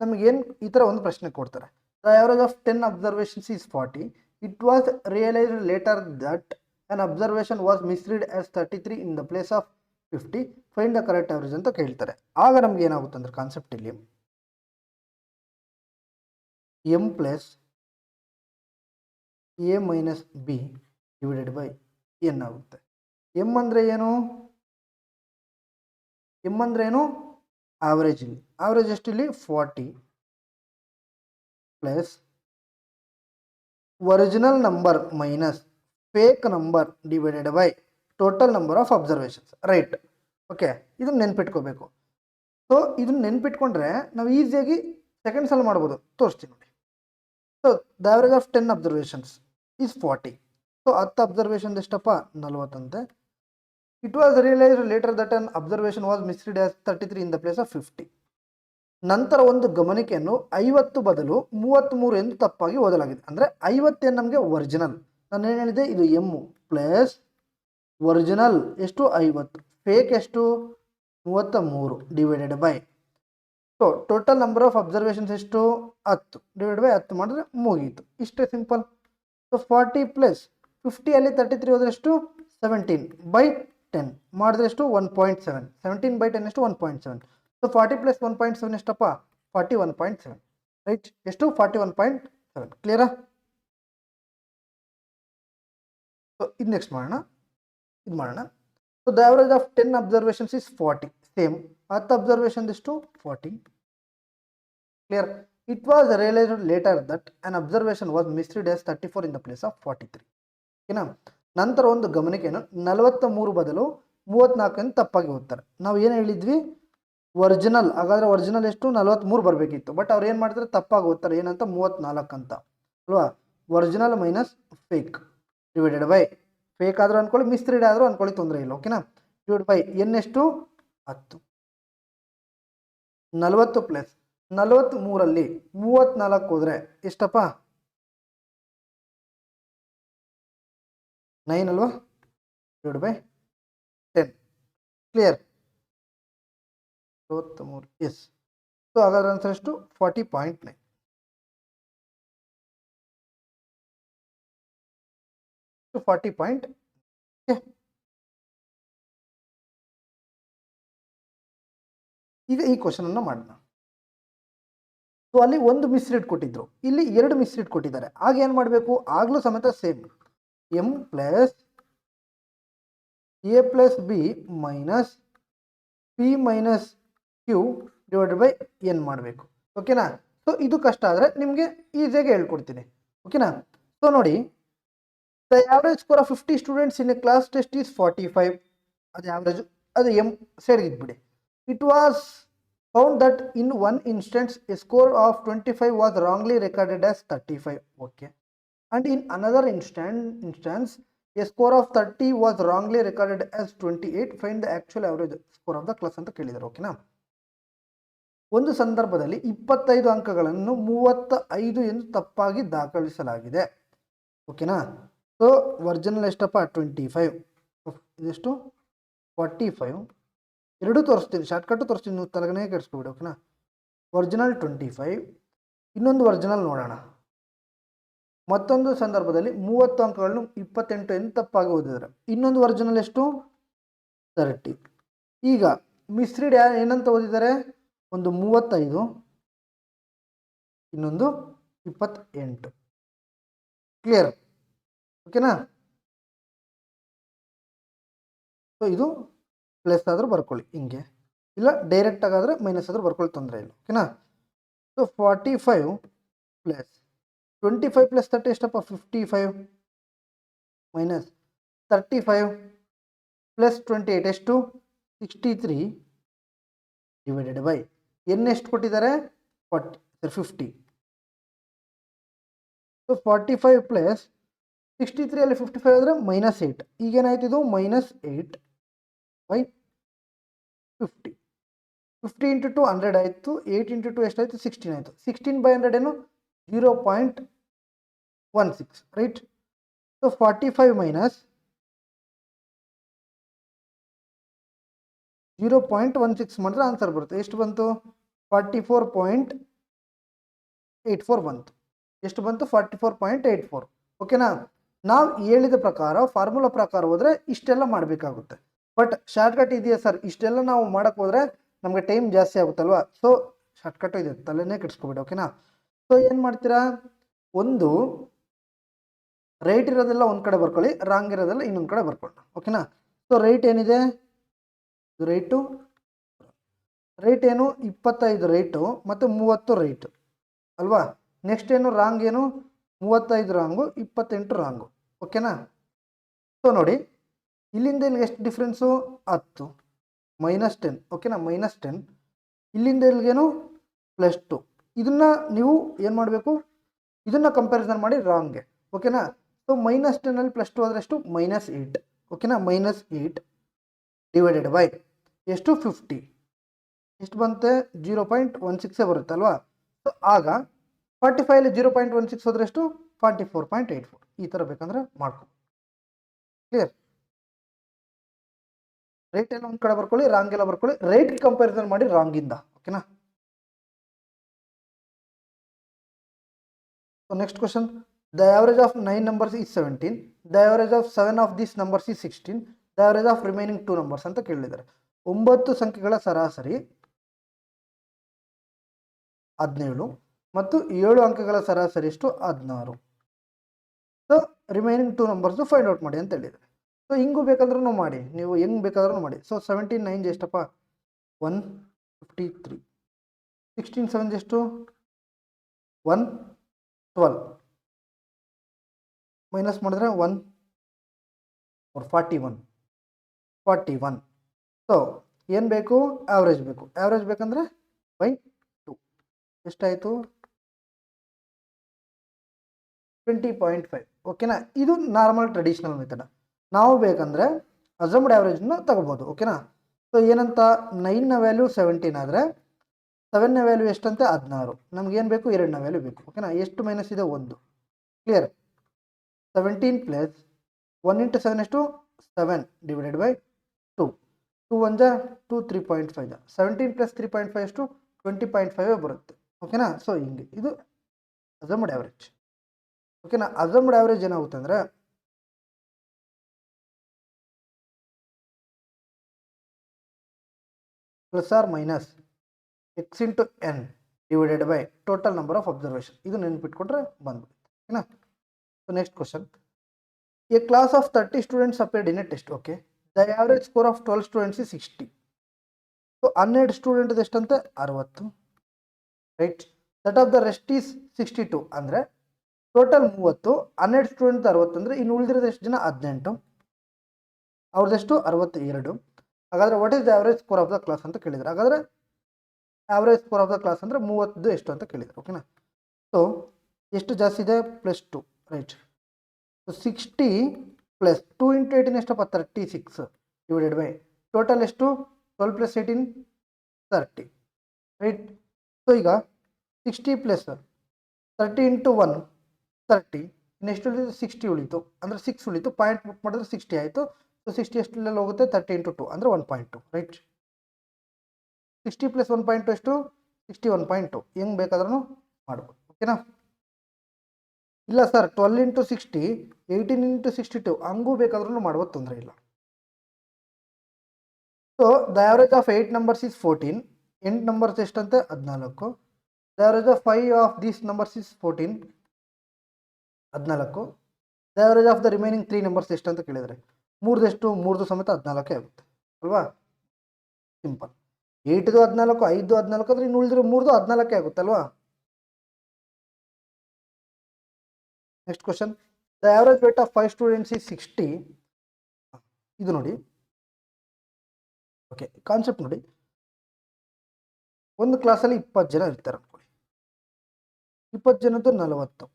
ನಮಗೇನು ಈ ಥರ ಒಂದು ಪ್ರಶ್ನೆ ಕೊಡ್ತಾರೆ. The average of 10 observations is 40. It was realised later that an observation was misread as 33 in the place of 50. Find the correct average ಅಂತ ಕೇಳ್ತಾರೆ. ಆಗ ನಮ್ಗೆ ಏನಾಗುತ್ತೆ ಅಂದ್ರೆ ಕಾನ್ಸೆಪ್ಟ್ ಇಲ್ಲಿ M plus A minus B divided by N ಆಗುತ್ತೆ. M ಅಂದರೆ ಏನು? ಎಮ್ ಅಂದರೆ ಏನು? ಆವರೇಜ್. ಇಲ್ಲಿ ಆವರೇಜ್ ಎಷ್ಟು? ಇಲ್ಲಿ 40 plus original number minus fake number divided by total number of observations. Right? Okay, ಇದನ್ನು ನೆನ್ಪಿಟ್ಕೋಬೇಕು. ಸೊ ಇದನ್ನು ನೆನ್ಪಿಟ್ಕೊಂಡ್ರೆ ನಾವು ಈಸಿಯಾಗಿ ಸೆಕೆಂಡ್ಸಲ್ಲಿ ಮಾಡ್ಬೋದು. ತೋರಿಸ್ತೀನಿ ನೋಡಿ. So the average of 10 observations is 40. So 10 observation ಎಷ್ಟಪ್ಪ? 40 ಅಂತೆ. It was realised later that an observation was misread as 33 in the place of 50. ನಂತರ ಒಂದು ಗಮನಿಕೆಯನ್ನು 50 ಬದಲು 33 ಎಂದು ತಪ್ಪಾಗಿ ಓದಲಾಗಿದೆ. ಅಂದರೆ 50 ಏನು ನಮಗೆ ಒರಿಜಿನಲ್. ನಾನು ಏನು ಹೇಳಿದೆ? ಇದು ಎಮ್ ಪ್ಲಸ್ ಒರಿಜಿನಲ್ ಎಷ್ಟು? 50. ಫೇಕ್ ಎಷ್ಟು? 33 divided by. So total number of observations ಎಷ್ಟು? 10 ಡಿವೈಡ್ ಬೈ 10 ಮಾಡಿದ್ರೆ ಮುಗೀತು. ಇಷ್ಟೇ ಸಿಂಪಲ್. ಸೊ 40 ಪ್ಲಸ್ 50 ಅಲ್ಲಿ 33 ಹೋದ್ರೆ ಎಷ್ಟು? 17 ಬೈ 10 ಮಾಡಿದ್ರೆ ಎಷ್ಟು? 1.7. 17 ಬೈ 10 ಎಷ್ಟು? 1.7. ಸೊ 40 ಪ್ಲಸ್ 1.7 ಎಷ್ಟಪ್ಪ? 41.7. ರೈಟ್? ಎಷ್ಟು? 41.7. ಕ್ಲಿಯರಾ? ಸೊ ಇದು ನೆಕ್ಸ್ಟ್ ಮಾಡೋಣ. ಇದು ಮಾಡೋಣ. So the average of 10 observations is 40. Same 10 observation ಎಷ್ಟು? 40. Clear? It was realised later that an observation was misread as 34 in the place of 43. ಓಕೆನಾ? ನಂತರ ಒಂದು ಗಮನಿಕೆಯನ್ನು 43 ಬದಲು 34 ಎಂದು ತಪ್ಪಾಗಿ ಓದ್ತಾರೆ. ನಾವು ಏನು ಹೇಳಿದ್ವಿ? ಒರಿಜಿನಲ್. ಹಾಗಾದರೆ ಒರಿಜಿನಲ್ ಎಷ್ಟು? 43 ಬರಬೇಕಿತ್ತು. ಬಟ್ ಅವ್ರು ಏನು ಮಾಡ್ತಾರೆ? ತಪ್ಪಾಗಿ ಓದ್ತಾರೆ. ಏನಂತ? 34 ಅಂತ ಅಲ್ವಾ? Original minus fake divided by. Fake ಆದರೂ ಅಂದ್ಕೊಳ್ಳಿ, ಮಿಸ್ರೀಡ್ ಆದರೂ ಅಂದ್ಕೊಳ್ಳಿ, ತೊಂದರೆ ಇಲ್ಲ. ಓಕೆನಾ? ಡಿವೈಡ್ ಬೈ ಎನ್ ಎಷ್ಟು? 10. 40 ಪ್ಲಸ್ 43ರಲ್ಲಿ 34 ಹೋದರೆ ಎಷ್ಟಪ್ಪ? 9 ಅಲ್ವಾ? Divide by 10. Clear? 63. Yes. So ಹಾಗಾದ್ರೆ ಆನ್ಸರ್ ಎಷ್ಟು? 40.9. ಈಗ ಈ ಕ್ವಶನ್ ಅನ್ನು ಮಾಡೋಣ. ಸೊ ಅಲ್ಲಿ ಒಂದು ಮಿಸ್ರೀಡ್ ಕೊಟ್ಟಿದ್ರು, ಇಲ್ಲಿ 2 ಮಿಸ್ರೀಡ್ ಕೊಟ್ಟಿದ್ದಾರೆ. ಆಗ ಏನು ಮಾಡಬೇಕು? ಆಗಲೂ ಸಮೇತ same M plus A plus B minus P minus Q divided by N ಮಾಡಬೇಕು. ಓಕೆನಾ? ಸೊ ಇದು ಕಷ್ಟ ಆದರೆ ನಿಮಗೆ ಈಸಿಯಾಗಿ ಹೇಳ್ಕೊಡ್ತೀನಿ. ಓಕೆನಾ? ಸೊ ನೋಡಿ, the average score of 50 students in a class test is 45. ಅದು ಆವರೇಜ್. ಅದು ಎಮ್ ಸೈಡ್ಗೆ ಇಟ್ಬಿಡಿ. It was found that in one instance a score of 25 was wrongly recorded as 35. Okay. And in another instance a score of 30 was wrongly recorded as 28. Find the actual average score of the class ಅಂತ ಕೇಳಿದ್ದಾರೆ. ಓಕೆನಾ? ಒಂದು ಸಂದರ್ಭದಲ್ಲಿ 25 ಅಂಕಗಳನ್ನು 35 ಎಂದು ತಪ್ಪಾಗಿ ದಾಖಲಿಸಲಾಗಿದೆ. ಓಕೆನಾ? ಸೊ ಒರಿಜಿನಲ್ ಎಷ್ಟಪ್ಪ? 25. ಇದೆಷ್ಟು? 45. ಎರಡೂ ತೋರಿಸ್ತೀನಿ, ಶಾರ್ಟ್ಕಟ್ಟು ತೋರಿಸ್ತೀನಿ, ನೀವು ತಲೆಗನೇ ಕೆಡಿಸ್ಕೊಬಿಡಿ. ಓಕೆನಾ? ಒರಿಜಿನಲ್ 25, ಇನ್ನೊಂದು ಒರಿಜಿನಲ್ ನೋಡೋಣ. ಮತ್ತೊಂದು ಸಂದರ್ಭದಲ್ಲಿ 30 ಅಂಕಗಳನ್ನು 28 ಎಂದು ತಪ್ಪಾಗಿ ಓದಿದ್ದಾರೆ. ಇನ್ನೊಂದು ಒರಿಜಿನಲ್ ಎಷ್ಟು? 30. ಈಗ ಮಿಸ್ರೀಡ್ ಏನಂತ ಓದಿದ್ದಾರೆ? ಒಂದು 35, ಇನ್ನೊಂದು 28. ಕ್ಲಿಯರ್? ಓಕೆನಾ? ಸೊ ಇದು ಪ್ಲಸ್ ಆದರೂ ಬರ್ಕೊಳ್ಳಿ ಹಿಂಗೆ, ಇಲ್ಲ ಡೈರೆಕ್ಟ್ ಆಗಾದರೆ ಮೈನಸ್ ಆದರೂ ಬರ್ಕೊಳ್ಳಿ, ತೊಂದರೆ ಇಲ್ಲ. ಓಕೆನಾ. ಸೊ 45 ಪ್ಲಸ್ 25 ಪ್ಲಸ್ 30 ಎಷ್ಟಪ್ಪ? 55 ಮೈನಸ್ 35 ಪ್ಲಸ್ 28 ಎಷ್ಟು? 63 ಡಿವೈಡೆಡ್ ಬೈ ಎನ್ ಎಷ್ಟು ಕೊಟ್ಟಿದ್ದಾರೆ? 50. ಸೊ 45 ಪ್ಲಸ್ 63 ಅಲ್ಲಿ 55 ಆದರೆ -8. ಈಗೇನಾಯ್ತು ಇದು? -8 ಬೈ 50. 50 ಇಂಟು 2 100 ಆಯಿತು. 8 ಇಂಟು 2 ಎಷ್ಟಾಯಿತು? 16 ಆಯಿತು. 16 ಬೈ 100 ಏನು? 0.16 ರೈಟ್. ಸೊ 45 ಮೈನಸ್ 0.16 ಮಾಡಿದ್ರೆ ಆನ್ಸರ್ ಬರುತ್ತೆ. ಎಷ್ಟು ಬಂತು? 44.84 ಬಂತು. ಎಷ್ಟು ಬಂತು? 44.84. ಓಕೆನಾ. ನಾವು ಹೇಳಿದ ಪ್ರಕಾರ ಫಾರ್ಮುಲಾ ಪ್ರಕಾರ ಹೋದರೆ ಇಷ್ಟೆಲ್ಲ ಮಾಡಬೇಕಾಗುತ್ತೆ. ಬಟ್ ಶಾರ್ಟ್ಕಟ್ ಇದೆಯಾ ಸರ್? ಇಷ್ಟೆಲ್ಲ ನಾವು ಮಾಡೋಕ್ಕೆ ಹೋದರೆ ನಮಗೆ ಟೈಮ್ ಜಾಸ್ತಿ ಆಗುತ್ತಲ್ವಾ. ಸೊ ಶಾರ್ಟ್ಕಟ್ಟು ಇದೆ, ತಲೆನೇ ಕೆಡಿಸ್ಕೊಬೇಡಿ. ಓಕೆನಾ. ಸೊ ಏನು ಮಾಡ್ತೀರಾ? ಒಂದು ರೈಟ್ ಇರೋದೆಲ್ಲ ಒಂದು ಕಡೆ ಬರ್ಕೊಳ್ಳಿ, ರಾಂಗ್ ಇರೋದೆಲ್ಲ ಇನ್ನೊಂದು ಕಡೆ ಬರ್ಕೊಳ್ಳಿ. ಓಕೆನಾ. ಸೊ ರೈಟ್ ಏನಿದೆ? ರೈಟ್ ಏನು? 25 ರೈಟು ಮತ್ತು 30 ರೈಟು ಅಲ್ವಾ. ನೆಕ್ಸ್ಟ್ ಏನು? ರಾಂಗ್ ಏನು? 35 ರಾಂಗು, 28 ರಾಂಗು. ಓಕೆನಾ. ಸೊ ನೋಡಿ, ಇಲ್ಲಿಂದ ಇಲ್ಲಿಗೆ ಎಷ್ಟು ಡಿಫ್ರೆನ್ಸು? 10 -10. ಓಕೆನಾ, -10. ಇಲ್ಲಿಂದ ಇಲ್ಲಿಗೇನು? +2. ಇದನ್ನು ನೀವು ಏನು ಮಾಡಬೇಕು? ಇದನ್ನು ಕಂಪ್ಯಾರಿಸನ್ ಮಾಡಿ ರಾಂಗ್ಗೆ. ಓಕೆನಾ. ಸೊ -10 ಅಲ್ಲಿ +2 ಆದರೆ ಎಷ್ಟು? -8. ಓಕೆನಾ, -8 ಡಿವೈಡೆಡ್ ಬೈ ಎಷ್ಟು? 50. ಎಷ್ಟು ಬಂತೆ? 0.16 ಬರುತ್ತೆ ಅಲ್ವಾ. ಸೊ ಆಗ 45 ಅಲ್ಲಿ 0.16 ಹೋದ್ರೆ ಎಷ್ಟು? 44.84. ಈ ಥರ ಬೇಕಂದ್ರೆ ಮಾಡ್ಕೊ. ಕ್ಲಿಯರ್. ರೈಟ್ ಎಲ್ಲ ಒಂದು ಕಡೆ ಬರ್ಕೊಳ್ಳಿ, ರಾಂಗ್ ಎಲ್ಲ ಬರ್ಕೊಳ್ಳಿ. ರೈಟ್ ಕಂಪ್ಯಾರಿಸನ್ ಮಾಡಿ ರಾಂಗಿಂದ. ಓಕೆನಾ. So next question. The average of 9 numbers is 17. The average of 7 of these numbers is 16. The average of remaining 2 numbers ಅಂತ ಕೇಳಿದ್ದಾರೆ. 9 ಸಂಖ್ಯೆಗಳ ಸರಾಸರಿ 17 ಮತ್ತು 7 ಅಂಕಗಳ ಸರಾಸರಿ ಎಷ್ಟು? 16. So remaining 2 numbers find out ಮಾಡಿ ಅಂತ ಹೇಳಿದ್ದಾರೆ. ಸೊ ಹಿಂಗೂ ಬೇಕಾದ್ರೂ ಮಾಡಿ, ನೀವು ಹೆಂಗೆ ಬೇಕಾದ್ರೂ ಮಾಡಿ. ಸೊ 17 9 ಎಷ್ಟಪ್ಪ? 153. 16 7 ಎಷ್ಟು? 112. ಮೈನಸ್ ಮಾಡಿದ್ರೆ 1 41. ಸೊ ಏನು ಬೇಕು? ಆವ್ರೇಜ್ ಬೇಕು. ಆವ್ರೇಜ್ ಬೇಕಂದ್ರೆ ಬೈ 2 ಎಷ್ಟಾಯಿತು? 20.5. ಓಕೆನಾ. ಇದು ನಾರ್ಮಲ್ ಟ್ರೆಡಿಷನಲ್ ಮೆಥಡ್. ನಾವು ಬೇಕಂದರೆ ಅಸಮ್ಡ್ ಆವ್ರೇಜ್ನ ತಗೋಬೋದು. ಓಕೆನಾ. ಸೊ ಏನಂತ? 9ನ ವ್ಯಾಲ್ಯೂ 17 ಆದರೆ 7ನ ವ್ಯಾಲ್ಯೂ ಎಷ್ಟಂತೆ? 16. ನಮಗೇನು ಬೇಕು? 2ನ ವ್ಯಾಲ್ಯೂ ಬೇಕು. ಓಕೆನಾ. ಎಷ್ಟು ಮೈನಸ್ ಇದೆ? 1. ಕ್ಲಿಯರ್. 17 ಪ್ಲಸ್ 1 ಇಂಟು 7 ಎಷ್ಟು? 7 ಡಿವೈಡೆಡ್ ಬೈ 2. 2 1 2 3.5. 17 ಪ್ಲಸ್ 3.5 ಎಷ್ಟು? 20.5 ಬರುತ್ತೆ. ಓಕೆನಾ. ಸೊ ಹಿಂಗೆ ಇದು ಅಸಮ್ಡ್ ಆವ್ರೇಜ್. ಓಕೆನಾ. ಅಸಮ್ಡ್ ಆವ್ರೇಜ್ ಏನಾಗುತ್ತೆ ಅಂದರೆ plus or minus x into n divided by total number of observation. ಇದು ನೆನ್ಪಿಟ್ಕೊಂಡ್ರೆ ಬಂದ್ಬಿಡುತ್ತೆ. ಓಕೆನಾ. So next question. A class of 30 students appeared in a test. Okay. The average score of 12 students is 60. So 12 student ಎಷ್ಟಂತೆ? 60 right. That of the rest is 62. ಅಂದರೆ total 30, 12 student 60 ಅಂದರೆ ಇನ್ನು ಉಳಿದಿರೋದು ಎಷ್ಟು ಜನ? 18. ಅವ್ರದ್ದೆಷ್ಟು? 62. ಹಾಗಾದರೆ what is the average score of the class ಅಂತ ಕೇಳಿದ್ರು. ಹಾಗಾದರೆ average score of the class ಅಂದರೆ 30 ಎಷ್ಟು ಅಂತ ಕೇಳಿದ್ರು. ಓಕೆನಾ. ಸೊ ಎಷ್ಟು ಜಾಸ್ತಿ ಇದೆ? +2 ರೈಟ್. ಸೊ 60 ಪ್ಲಸ್ 2 ಇಂಟು 18 ಎಷ್ಟಪ್ಪ? 36 ಡಿವೈಡೆಡ್ ಬೈ ಟೋಟಲ್ ಎಷ್ಟು? 12 ಪ್ಲಸ್ 18 30 ರೈಟ್. ಸೊ ಈಗ 60 ಪ್ಲಸ್ 30 ಇಂಟು 1 30. ನೆಕ್ಸ್ಟ್ ಉಳಿದು 60 ಉಳಿತು, ಅಂದರೆ 6 ಉಳಿತು. ಪಾಯಿಂಟ್ ಬುಕ್ ಮಾಡಿದ್ರೆ 60 ಆಯಿತು. ಸೊ 60 ಎಷ್ಟೆಲ್ಲ ಹೋಗುತ್ತೆ? 30 ಇಂಟು 2 ಅಂದರೆ 1.2 ರೈಟ್. 60 ಪ್ಲಸ್ 1.2 ಎಷ್ಟು? 61.2. ಹೆಂಗೆ ಬೇಕಾದ್ರೂ ಮಾಡ್ಬೋದು. ಓಕೆನಾ. ಇಲ್ಲ ಸರ್ 12 ಇಂಟು 60 18 ಇಂಟು 62 ಹಂಗೂ ಬೇಕಾದ್ರೂ ಮಾಡ್ಬೋದು, ತೊಂದರೆ ಇಲ್ಲ. So the average of 8 numbers is 14. 8 numbers ಎಷ್ಟಂತೆ? 14. The average of 5 of these numbers is 14. 14. The average of the remaining 3 numbers ಎಷ್ಟು ಅಂತ ಕೇಳಿದರೆ 3 ಎಷ್ಟು? 3 ಸಮೇತ 14 ಆಗುತ್ತೆ ಅಲ್ವಾ. ಸಿಂಪಲ್. 8ದು 14, 5ದು 14 ಅಂದರೆ ಇನ್ನು ಉಳಿದಿರೋ 3ದು 14 ಆಗುತ್ತಲ್ವಾ. Next question, the average weight of 5 students is 60. ಇದು ನೋಡಿ, ಓಕೆ ಕಾನ್ಸೆಪ್ಟ್ ನೋಡಿ. ಒಂದು ಕ್ಲಾಸಲ್ಲಿ 20 ಜನ ಇರ್ತಾರೆ ಅನ್ಕೊಳ್ಳಿ. 20 ಜನದ್ದು 40.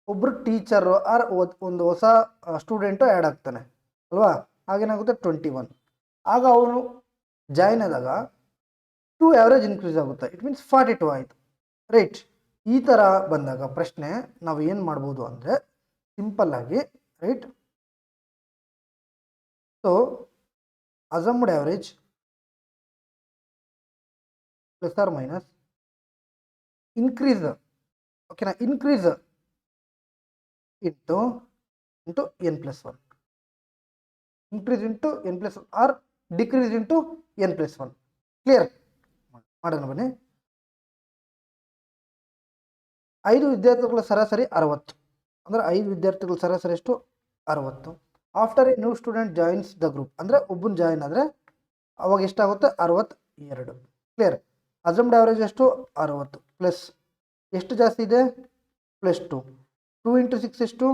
ಒಬ್ಬರು ಟೀಚರು ಆರ್ ಒಂದು ಹೊಸ ಸ್ಟೂಡೆಂಟು ಆ್ಯಡ್ ಆಗ್ತಾನೆ ಅಲ್ವಾ, ಆಗೇನಾಗುತ್ತೆ 21. ಆಗ ಅವನು ಜಾಯ್ನ್ ಆದಾಗ 2 ಆ್ಯಾವ್ರೇಜ್ ಇನ್ಕ್ರೀಸ್ ಆಗುತ್ತೆ, ಇಟ್ ಮೀನ್ಸ್ 42 ಆಯಿತು ರೈಟ್. ಈ ಥರ ಬಂದಾಗ ಪ್ರಶ್ನೆ ನಾವು ಏನು ಮಾಡ್ಬೋದು ಅಂದರೆ ಸಿಂಪಲ್ ಆಗಿ right. So assumed average plus or minus increase, ಓಕೆನಾ, increase into n+1, increase into n+1 or decrease into n+1. ಕ್ಲಿಯರ್ ಮಾಡೋಣ ಬನ್ನಿ. 5 ವಿದ್ಯಾರ್ಥಿಗಳ ಸರಾಸರಿ 60, ಅಂದರೆ 5 ವಿದ್ಯಾರ್ಥಿಗಳ ಸರಾಸರಿ ಎಷ್ಟು 60. After A new student joins the group, ಅಂದರೆ ಒಬ್ಬನ ಜಾಯಿನ್ ಆದರೆ ಅವಾಗ ಎಷ್ಟಾಗುತ್ತೆ 62. ಕ್ಲಿಯರ್. ಅಸಮ್ಡ್ ಆವರೇಜ್ ಎಷ್ಟು 60 ಪ್ಲಸ್ ಎಷ್ಟು ಜಾಸ್ತಿ ಇದೆ +2. 2 × 6 ಎಷ್ಟು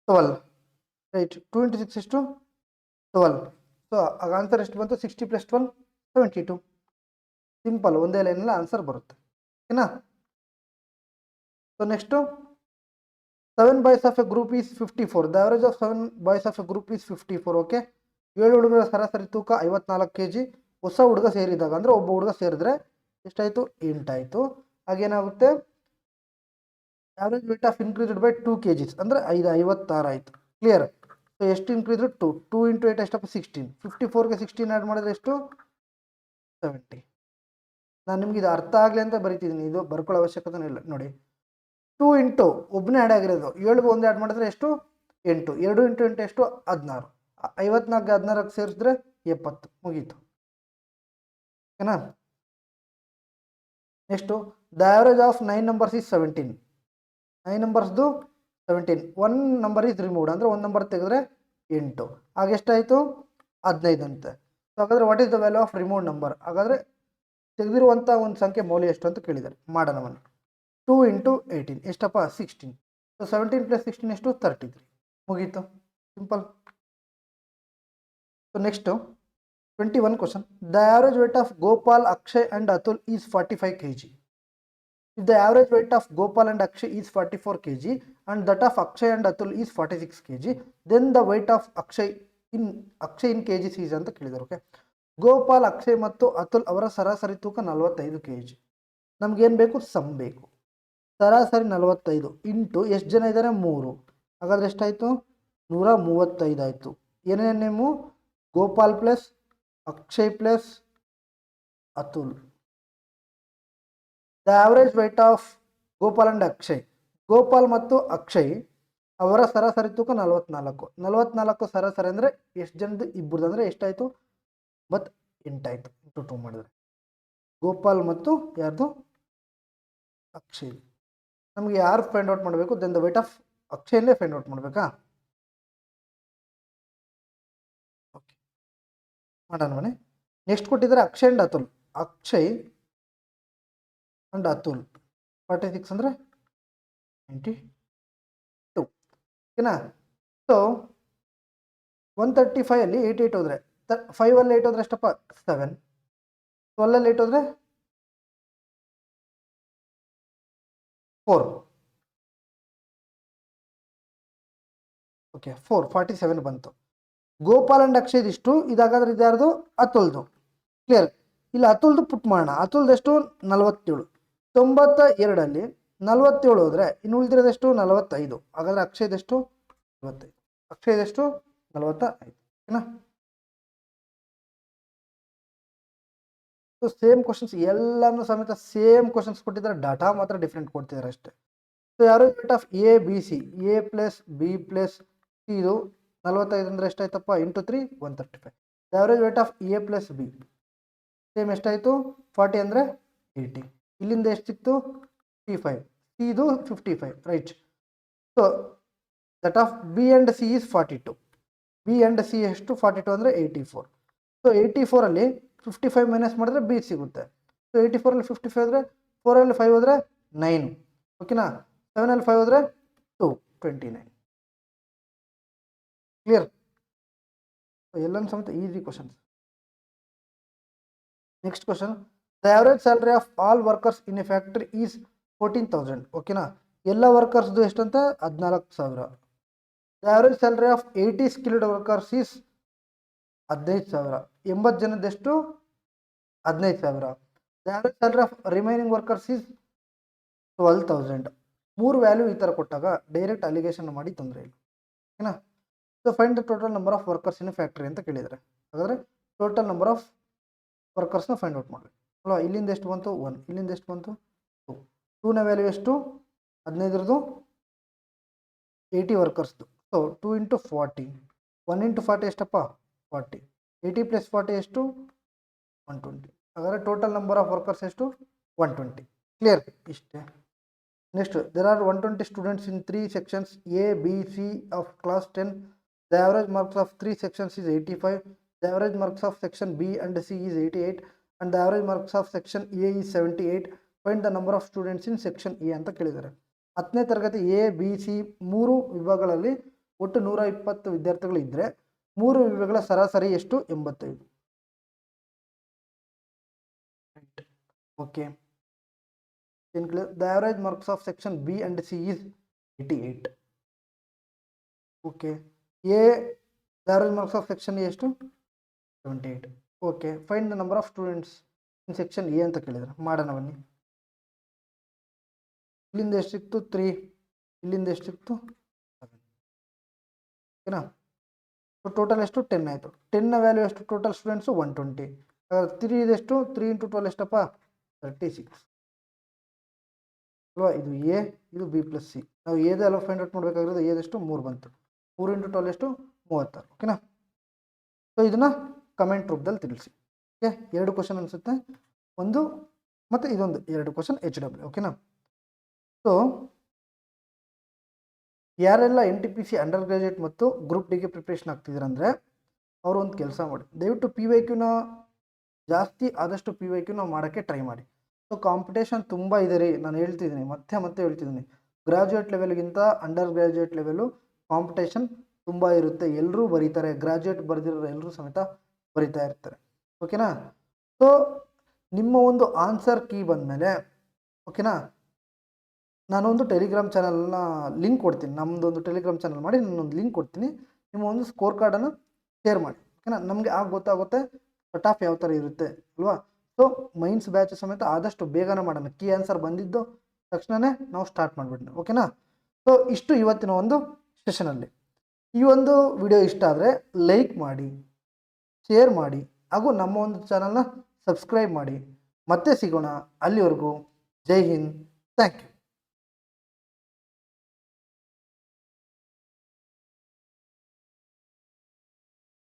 12 ರೈಟ್. 2 × 6 ಎಷ್ಟು 12. ಸೊ ಆಗ ಆನ್ಸರ್ ಎಷ್ಟು ಬಂತು 60 + 12 72. ಸಿಂಪಲ್, ಒಂದೇ ಲೈನಲ್ಲಿ ಆನ್ಸರ್ ಬರುತ್ತೆ ಓಕೆನಾ. So next 7 boys of A group is 54. The average of 7 boys of A group is 54. Okay, 7 ಹುಡುಗರ ಸರಾಸರಿ ತೂಕ 54 kg. ಹೊಸ ಹುಡುಗ ಸೇರಿದಾಗ ಅಂದರೆ ಒಬ್ಬ ಹುಡುಗ ಸೇರಿದ್ರೆ ಎಷ್ಟಾಯಿತು 8 ಆಯಿತು. ಹಾಗೇನಾಗುತ್ತೆ average weight of increased by 2 kg ಅಂದರೆ 56 ಆಯಿತು. ಕ್ಲಿಯರ್. ಸೊ ಎಷ್ಟು ಇನ್ಕ್ರೀಸ್ 2 × 8 ಎಷ್ಟಪ್ಪ 16. 54ಗೆ 16 ಆ್ಯಡ್ ಮಾಡಿದ್ರೆ ಎಷ್ಟು 70. ನಾನು ನಿಮ್ಗೆ ಇದು ಅರ್ಥ ಆಗಲಿ ಅಂತ ಬರಿತಿದ್ದೀನಿ, ಇದು ಬರ್ಕೊಳ್ಳೋ ಅವಶ್ಯಕತೆ ಇಲ್ಲ ನೋಡಿ. 2 ಇಂಟು ಒಬ್ಬನೇ ಆ್ಯಡ್ ಆಗಿರೋದು 7ಗೆ 1 ಆ್ಯಡ್ ಮಾಡಿದ್ರೆ ಎಷ್ಟು 8. 2 × 8 ಎಷ್ಟು 16. 54ಗೆ 16ಕ್ಕೆ ಸೇರಿಸಿದ್ರೆ 70 ಮುಗೀತು ಓಕೆನಾ. Next the average of 9 numbers is 17. 9 ನಂಬರ್ಸ್ದು 17. 1 number is removed ಅಂದರೆ 1 ನಂಬರ್ ತೆಗೆದ್ರೆ 8. ಆಗ ಎಷ್ಟಾಯಿತು 15 ಅಂತೆ. ಸೊ ಹಾಗಾದರೆ what is the value of removed number, ಹಾಗಾದರೆ ತೆಗೆದಿರುವಂಥ ಒಂದು ಸಂಖ್ಯೆ ಮೌಲ್ಯ ಎಷ್ಟು ಅಂತ ಕೇಳಿದ್ದಾರೆ. ಮಾಡೋಣ ಬನ್ನಿ. 2 × 18 ಎಷ್ಟಪ್ಪ 16. ಸೊ 17 + 16 ಎಷ್ಟು 33. ಮುಗೀತು simple. So next 21 question, the average weight of Gopal, Akshay and Atul is 45 kg. If the average weight of Gopal and Akshay is 44 kg and that of Akshay and Atul is 46 kg, then the weight of Akshay in kgs is ಅಂತ ಕೇಳಿದ್ದಾರೆ. Okay, Gopal, Akshay ಮತ್ತು ಅತುಲ್ ಅವರ ಸರಾಸರಿ ತೂಕ 45 kg. ನಮಗೇನು ಬೇಕು sum ಬೇಕು. ಸರಾಸರಿ 45 ಇಂಟು ಎಷ್ಟು ಜನ ಇದ್ದಾರೆ 3. ಹಾಗಾದರೆ ಎಷ್ಟಾಯಿತು 135 ಆಯಿತು. ಏನೇನು name Gopal plus Akshay plus Atul. The average weight of Gopal and Akshay, Gopal ಮತ್ತು ಅಕ್ಷಯ್ ಅವರ ಸರಾಸರಿ ತೂಕ 44. 44 ಸರಾಸರಿ ಅಂದರೆ ಎಷ್ಟು ಜನದ್ದು ಇಬ್ಬರದು ಅಂದರೆ ಎಷ್ಟಾಯಿತು 98 ಆಯಿತು. ಇಂಟು 2 ಮಾಡಿದ್ರೆ ಗೋಪಾಲ್ ಮತ್ತು ಯಾರ್ದು ಅಕ್ಷಯ್. ನಮಗೆ ಯಾರು ಫೈಂಡ್ ಔಟ್ ಮಾಡಬೇಕು, ದೆನ್ ದ weight ಆಫ್ ಅಕ್ಷಯನ್ನೇ ಫೈಂಡ್ ಔಟ್ ಮಾಡಬೇಕಾ. ಓಕೆ ಮಾಡೋಣ ಬನ್ನಿ. ನೆಕ್ಸ್ಟ್ ಕೊಟ್ಟಿದ್ದಾರೆ ಅಕ್ಷಯ್ ಆ್ಯಂಡ್ ಅತುಲ್. ಅಕ್ಷಯ್ ಅಂಡ್ ಅತುಲ್ 46 ಅಂದರೆ 92 ಓಕೆನಾ. ಸೊ 135 ಅಲ್ಲಿ 88 ಹೋದರೆ 5 ಅಲ್ಲಿ 8 ಹೋದರೆ ಎಷ್ಟಪ್ಪ 7. 12 ಅಲ್ಲಿ 8 ಹೋದರೆ 4. ಓಕೆ 47 ಬಂತು. ಗೋಪಾಲ್ ಅಂಡ್ ಅಕ್ಷಯ್ ಇಷ್ಟು, ಇದಾಗಾದ್ರೆ ಇದ್ಯಾರ್ದು ಅತುಲ್ದು. ಕ್ಲಿಯರ್. ಇಲ್ಲಿ ಅತುಲ್ದು ಪುಟ್ ಮಾಡೋಣ. ಅತುಲ್ದು ಎಷ್ಟು 47. 92ಅಲ್ಲಿ 47 ಹೋದರೆ ಇನ್ನು ಉಳಿದಿರೋದೆಷ್ಟು 45. ಹಾಗಾದರೆ ಅಕ್ಷಯದೆಷ್ಟು 45. ಅಕ್ಷಯದೆಷ್ಟು 45 ಓಕೆನಾ. ಸೊ ಸೇಮ್ ಕ್ವಶನ್ಸ್ ಎಲ್ಲನೂ ಸಮೇತ ಸೇಮ್ ಕ್ವಶನ್ಸ್ ಕೊಟ್ಟಿದ್ದಾರೆ, ಡಾಟಾ ಮಾತ್ರ ಡಿಫ್ರೆಂಟ್ ಕೊಡ್ತಿದ್ದಾರೆ ಅಷ್ಟೇ. ಸೊ ಯಾರು rate of A B C, A plus B plus C ಇದು 45 ಅಂದರೆ ಎಷ್ಟಾಯ್ತಪ್ಪ into 3 135. Average weight of A plus B same ಎಷ್ಟಾಯಿತು 40 ಅಂದರೆ 80. ಇಲ್ಲಿಂದ ಎಷ್ಟು ಸಿಕ್ತು 55. ಸಿ ಇದು 55 right. So that of B and C is 42. B and C ಎಷ್ಟು 42 ಅಂದರೆ 84. ಸೊ 84ಅಲ್ಲಿ 55 ಮೈನಸ್ ಮಾಡಿದ್ರೆ ಬಿ ಸಿಗುತ್ತೆ. ಸೊ 84 55 ಹೋದರೆ 4 5 ಹೋದರೆ 9, ಓಕೆನಾ. 7 5 ಹೋದರೆ 29. ಕ್ಲಿಯರ್? ಎಲ್ಲನೂ ಸಮೇತ easy questions. Next question, the average salary of all workers in a factory is 14,000. ಓಕೆನಾ. ಎಲ್ಲ ವರ್ಕರ್ಸ್ದು ಎಷ್ಟಂತ 14,000. The average salary of 80 skilled workers is 15,000. 80 ಜನದೆಷ್ಟು 15,000. The average salary of remaining workers is 12,000. 3 value ಈ ಥರ ಕೊಟ್ಟಾಗ ಡೈರೆಕ್ಟ್ ಅಲಿಗೇಷನ್ ಮಾಡಿ ತೊಂದರೆ ಇಲ್ಲ, ಓಕೆನಾ. So find the total number of workers in factory ಅಂತ ಕೇಳಿದರೆ, ಹಾಗಾದರೆ total number of ವರ್ಕರ್ಸ್ನ find out ಮಾಡಿ ಅಲ್ವಾ. ಇಲ್ಲಿಂದ ಎಷ್ಟು ಬಂತು 1, ಇಲ್ಲಿಂದ ಎಷ್ಟು ಬಂತು 2. 2ನ ವ್ಯಾಲ್ಯೂ ಎಷ್ಟು 15ರದು 80 ವರ್ಕರ್ಸ್ದು. ಸೊ 2 × 40, 1 × 40 ಎಷ್ಟಪ್ಪ 40. 80 + 40 ಎಷ್ಟು 120. ಹಾಗಾದರೆ ಟೋಟಲ್ ನಂಬರ್ ಆಫ್ ವರ್ಕರ್ಸ್ ಎಷ್ಟು 120. ಕ್ಲಿಯರ್? ಇಷ್ಟೇ. Next, there are 120 students in 3 sections A, B, C of class 10. The average marks of 3 sections is 85. The average marks of section B and C is 88 and the average marks of section A is 78. Find the number of students in section A ಅಂತ ಕೇಳಿದ್ದಾರೆ. 10ನೇ ತರಗತಿ A, B, C 3 ವಿಭಾಗಗಳಲ್ಲಿ ಒಟ್ಟು 120 ವಿದ್ಯಾರ್ಥಿಗಳು ಇದ್ದರೆ 3 ವಿಭಾಗಗಳ ಸರಾಸರಿ ಎಷ್ಟು 85. Okay. The average marks of section B and C is 88. Okay. A, the average marks of section A ಎಷ್ಟು 78. Okay. Find the number of students in section A ಅಂತ ಕೇಳಿದರೆ, ಮಾಡೋಣ ಬನ್ನಿ. ಇಲ್ಲಿಂದ ಎಷ್ಟಿತ್ತು 3, ಇಲ್ಲಿಂದ ಎಷ್ಟಿತ್ತು 7, ಓಕೆನಾ. ಸೊ ಟೋಟಲ್ ಎಷ್ಟು 10 ಆಯಿತು. 10ನ ವ್ಯಾಲ್ಯೂ ಎಷ್ಟು ಟೋಟಲ್ ಸ್ಟೂಡೆಂಟ್ಸು 120. 3 ಇದೆಷ್ಟು 3 × 12 ಎಷ್ಟಪ್ಪ 36 ಅಲ್ವಾ. ಇದು ಎ, ಇದು ಬಿ ಪ್ಲಸ್ ಸಿ. ನಾವು ಎದೇ ಅಲ್ಲ ಫೈಂಡ್ ಔಟ್ ಮಾಡಬೇಕಾಗಿರೋದು. ಎದೆಷ್ಟು 3 ಬಂತು. 3 × 12 ಎಷ್ಟು 36, ಓಕೆನಾ. ಸೊ ಇದನ್ನು ಕಮೆಂಟ್ ರೂಪದಲ್ಲಿ ತಿಳಿಸಿ. ಓಕೆ. 2 ಕ್ವಶನ್ ಅನಿಸುತ್ತೆ, ಒಂದು ಮತ್ತು ಇದೊಂದು 2 ಕ್ವಶನ್ HW, ಓಕೆನಾ. ಸೊ ಯಾರೆಲ್ಲ NTPC ಅಂಡರ್ ಗ್ರಾಜುಯೇಟ್ ಮತ್ತು ಗ್ರೂಪ್ ಡಿಗೆ ಪ್ರಿಪ್ರೇಷನ್ ಆಗ್ತಿದ್ದಾರೆ ಅಂದರೆ ಅವರು ಒಂದು ಕೆಲಸ ಮಾಡಿ, ದಯವಿಟ್ಟು PYQನ ಜಾಸ್ತಿ ಆದಷ್ಟು PYQನ ಮಾಡೋಕ್ಕೆ ಟ್ರೈ ಮಾಡಿ. ಸೊ ಕಾಂಪಿಟೇಷನ್ ತುಂಬ ಇದೆ ರೀ, ನಾನು ಹೇಳ್ತಿದ್ದೀನಿ, ಮತ್ತೆ ಹೇಳ್ತಿದ್ದೀನಿ. ಗ್ರಾಜುಯೇಟ್ ಲೆವೆಲ್ಗಿಂತ ಅಂಡರ್ ಗ್ರಾಜುಯೇಟ್ ಲೆವೆಲು ಕಾಂಪಿಟೇಷನ್ ತುಂಬ ಇರುತ್ತೆ. ಎಲ್ಲರೂ ಬರೀತಾರೆ, ಗ್ರಾಜುಯೇಟ್ ಬರೆದಿರೋರು ಎಲ್ಲರೂ ಸಮೇತ ಬರಿತಾ ಇರ್ತಾರೆ, ಓಕೆನಾ. ಸೊ ನಿಮ್ಮ ಒಂದು ಆನ್ಸರ್ ಕೀ ಬಂದಮೇಲೆ, ಓಕೆನಾ, ನಾನೊಂದು ಟೆಲಿಗ್ರಾಮ್ ಚಾನಲ್ನ ಲಿಂಕ್ ಕೊಡ್ತೀನಿ. ನಮ್ಮದೊಂದು ಟೆಲಿಗ್ರಾಮ್ ಚಾನಲ್ ಮಾಡಿ ನಾನೊಂದು ಲಿಂಕ್ ಕೊಡ್ತೀನಿ. ನಿಮ್ಮ ಒಂದು ಸ್ಕೋರ್ ಕಾರ್ಡನ್ನು ಶೇರ್ ಮಾಡಿ, ಓಕೆನಾ. ನಮಗೆ ಆಗ ಗೊತ್ತಾಗುತ್ತೆ ಕಟ್ ಆಫ್ ಯಾವ ಥರ ಇರುತ್ತೆ ಅಲ್ವಾ. ಸೊ ಮೈನ್ಸ್ ಬ್ಯಾಚ್ ಸಮೇತ ಆದಷ್ಟು ಬೇಗನೆ ಮಾಡೋಣ. ಕೀ ಆನ್ಸರ್ ಬಂದಿದ್ದು ತಕ್ಷಣವೇ ನಾವು ಸ್ಟಾರ್ಟ್ ಮಾಡಿಬಿಡೋಣ, ಓಕೆನಾ. ಸೊ ಇಷ್ಟು ಇವತ್ತಿನ ಒಂದು ಸೆಷನಲ್ಲಿ. ಈ ಒಂದು ವಿಡಿಯೋ ಇಷ್ಟ ಆದರೆ ಲೈಕ್ ಮಾಡಿ, ಶೇರ್ ಮಾಡಿ ಹಾಗೂ ನಮ್ಮ ಒಂದು ಚಾನಲ್ನ ಸಬ್ಸ್ಕ್ರೈಬ್ ಮಾಡಿ. ಮತ್ತೆ ಸಿಗೋಣ. ಅಲ್ಲಿವರೆಗೂ ಜೈ ಹಿಂದ್, ಥ್ಯಾಂಕ್ ಯು.